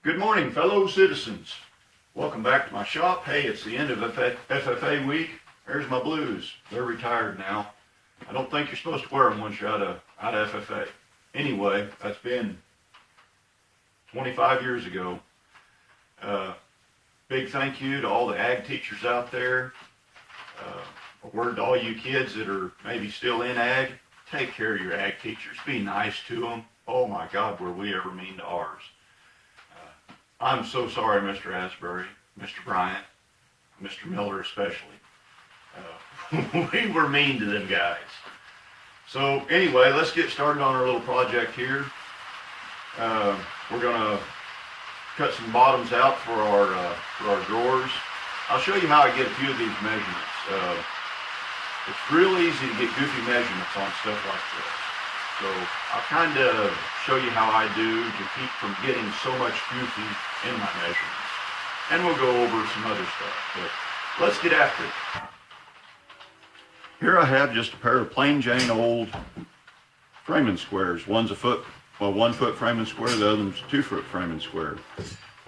Good morning, fellow citizens. Welcome back to my shop. Hey, it's the end of FFA week. There's my blues. They're retired now. I don't think you're supposed to wear them once you're out of FFA. Anyway, that's been 25 years ago. Big thank you to all the ag teachers out there. A word to all you kids that are maybe still in ag. Take care of your ag teachers. Be nice to them. Oh my God, were we ever mean to ours. I'm so sorry, Mr. Asbury, Mr. Bryant, Mr. Miller especially. We were mean to them guys. So anyway, let's get started on our little project here. We're gonna cut some bottoms out for our drawers. I'll show you how I get a few of these measurements. It's real easy to get goofy measurements on stuff like this. So I'll kind of show you how I do to keep from getting so much goofy in my measurements. And we'll go over some other stuff, but let's get after it. Here I have just a pair of plain Jane old framing squares. One's a foot, well, 1 foot framing square, the other one's a 2 foot framing square.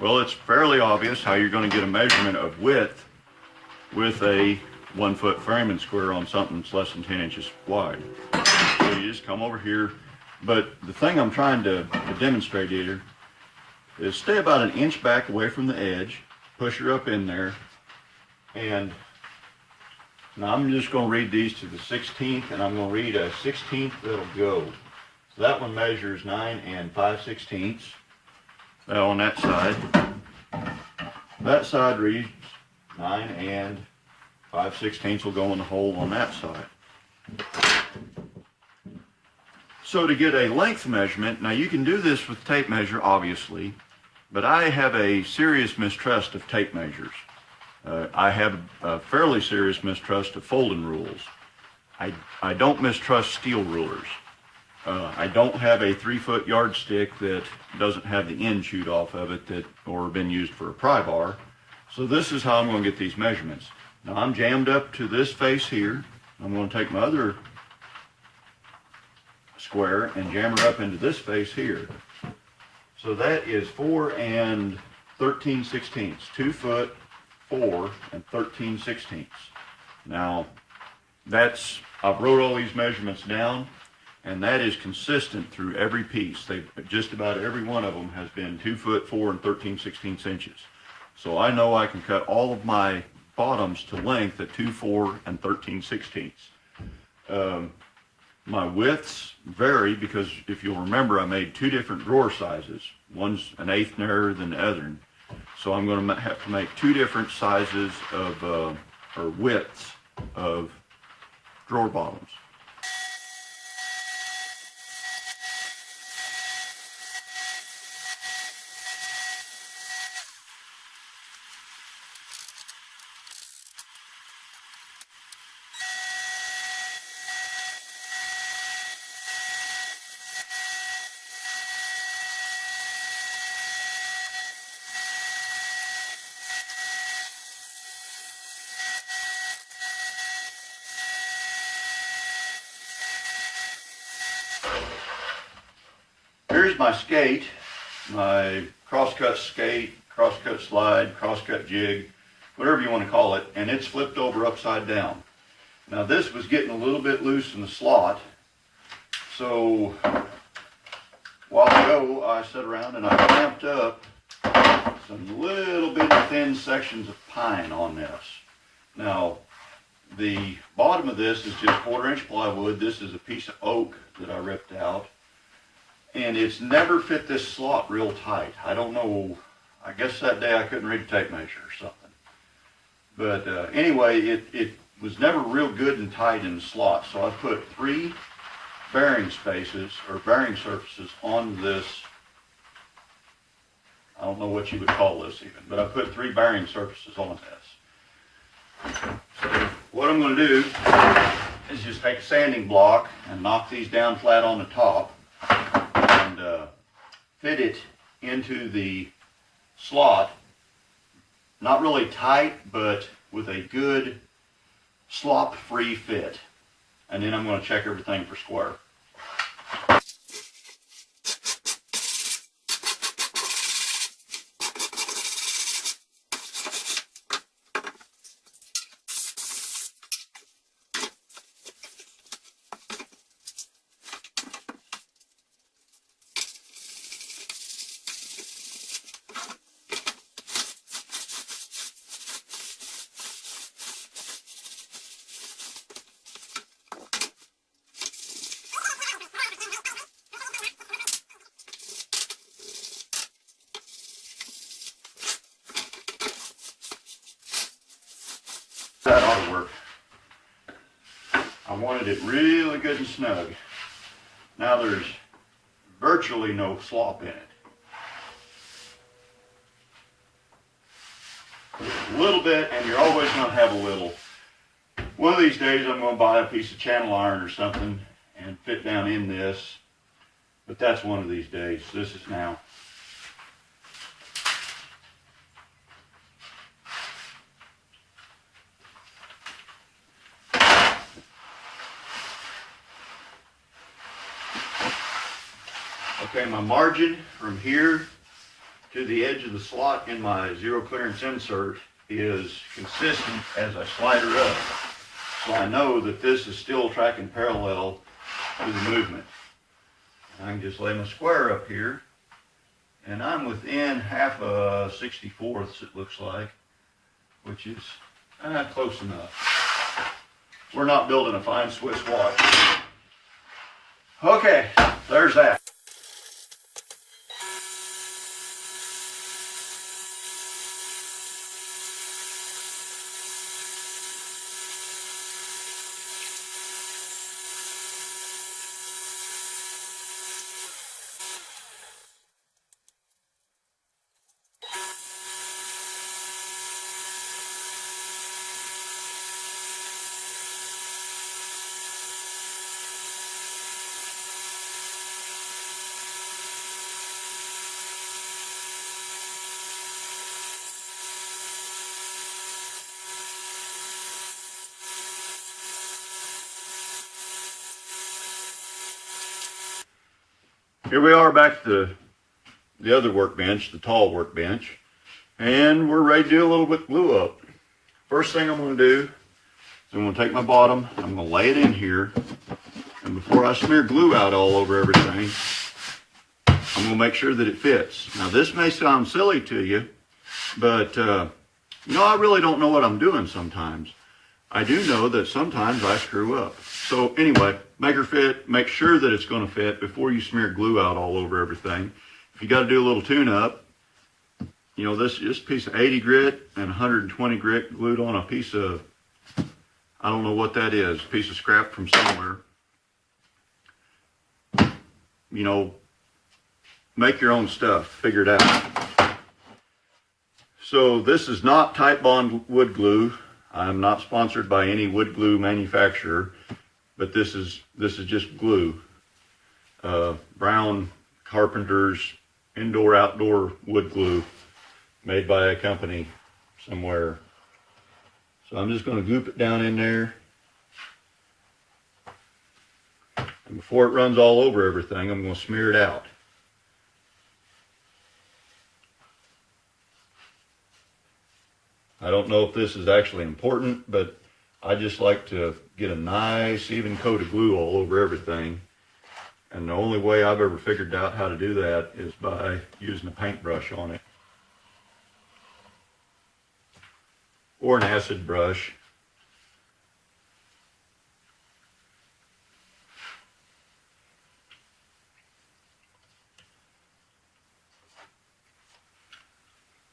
Well, it's fairly obvious how you're going to get a measurement of width with a 1 foot framing square on something that's less than 10 inches wide. So you just come over here, but the thing I'm trying to demonstrate here is stay about an inch back away from the edge, push her up in there, and now I'm just going to read these to the 16th, and I'm going to read a 16th that'll go. So that one measures 9 5/16. Now on that side. That side reads 9 5/16 will go in the hole on that side. So to get a length measurement, now you can do this with tape measure obviously, but I have a serious mistrust of tape measures. I have a fairly serious mistrust of folding rules. I don't mistrust steel rulers. I don't have a 3 foot yardstick that doesn't have the end chewed off of it or been used for a pry bar. So this is how I'm going to get these measurements. Now I'm jammed up to this face here. I'm going to take my other square and jam her up into this face here. So that is 4 13/16. 2 foot, 4 13/16. Now I've wrote all these measurements down, and that is consistent through every piece. Just about every one of them has been 2 foot, 4 13/16 inches. So I know I can cut all of my bottoms to length at 2, 4 13/16. My widths vary because if you'll remember, I made 2 different drawer sizes. One's an 1/8 narrower than the other. So I'm going to have to make 2 different sizes of, or widths of drawer bottoms. Here's my skate, my crosscut skate, crosscut slide, crosscut jig, whatever you want to call it, and it's flipped over upside down. Now this was getting a little bit loose in the slot, so a while ago I sat around and I clamped up some little bitty thin sections of pine on this. Now the bottom of this is just 1/4 inch plywood. This is a piece of oak that I ripped out. And it's never fit this slot real tight. I don't know, I guess that day I couldn't read a tape measure or something. But anyway, it was never real good and tight in the slot. So I put 3 bearing spaces, or bearing surfaces on this. I don't know what you would call this even, but I put 3 bearing surfaces on this. So what I'm going to do is just take a sanding block and knock these down flat on the top. Fit it into the slot, not really tight, but with a good slop-free fit. And then I'm going to check everything for square. wanted it really good and snug. Now there's virtually no slop in it. A little bit, and you're always going to have a little. One of these days I'm going to buy a piece of channel iron or something and fit down in this, but that's one of these days. This is now. Okay, my margin from here to the edge of the slot in my zero clearance insert is consistent as I slide her up. So I know that this is still tracking parallel to the movement. And I can just lay my square up here, and I'm within half a 64th, it looks like, which is close enough. We're not building a fine Swiss watch. Okay, there's that. Here we are back to the other workbench, the tall workbench, and we're ready to do a little bit of glue up. First thing I'm going to do is I'm going to take my bottom, I'm going to lay it in here, and before I smear glue out all over everything, I'm going to make sure that it fits. Now this may sound silly to you, but you know, I really don't know what I'm doing sometimes. I do know that sometimes I screw up. So anyway, make her fit, make sure that it's going to fit before you smear glue out all over everything. If you got to do a little tune-up, you know, this piece of 80 grit and 120 grit glued on a piece of, I don't know what that is, a piece of scrap from somewhere. You know, make your own stuff, figure it out. So this is not Titebond wood glue. I'm not sponsored by any wood glue manufacturer, but this is just glue. Brown Carpenter's indoor-outdoor wood glue made by a company somewhere. So I'm just going to goop it down in there. And before it runs all over everything, I'm going to smear it out. I don't know if this is actually important, but I just like to get a nice even coat of glue all over everything. And the only way I've ever figured out how to do that is by using a paintbrush on it. Or an acid brush.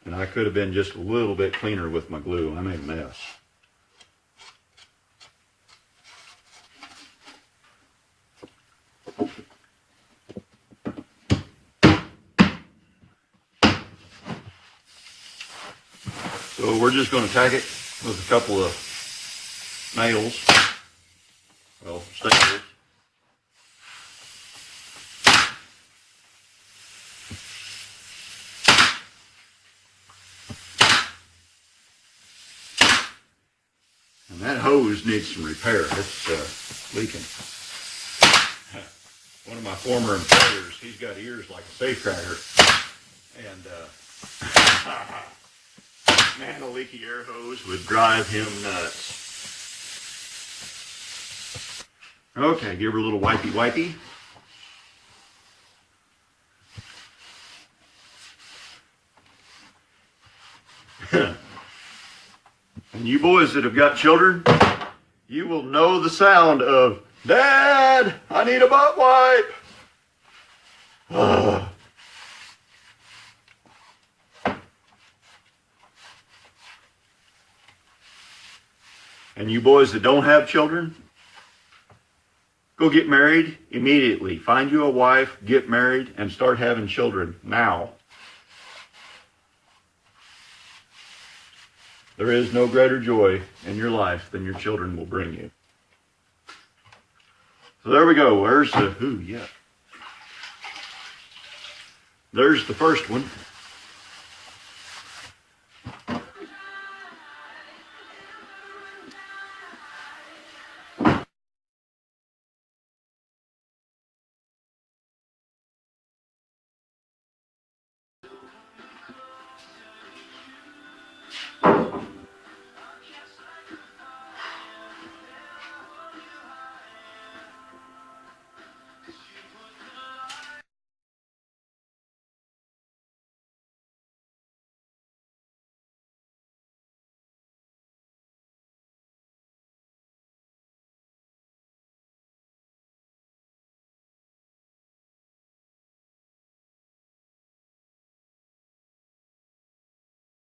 And I could have been just a little bit cleaner with my glue. I made a mess. So we're just going to tack it with a couple of nails, well, staples. And that hose needs some repair. It's leaking. One of my former employers, he's got ears like a safecracker. And man, a leaky air hose would drive him nuts. Okay, give her a little wipey. And you boys that have got children, you will know the sound of, "Dad, I need a butt wipe." And you boys that don't have children, Go get married immediately. Find you a wife, get married, and start having children now. There is no greater joy in your life than your children will bring you. So there we go. There's the first one.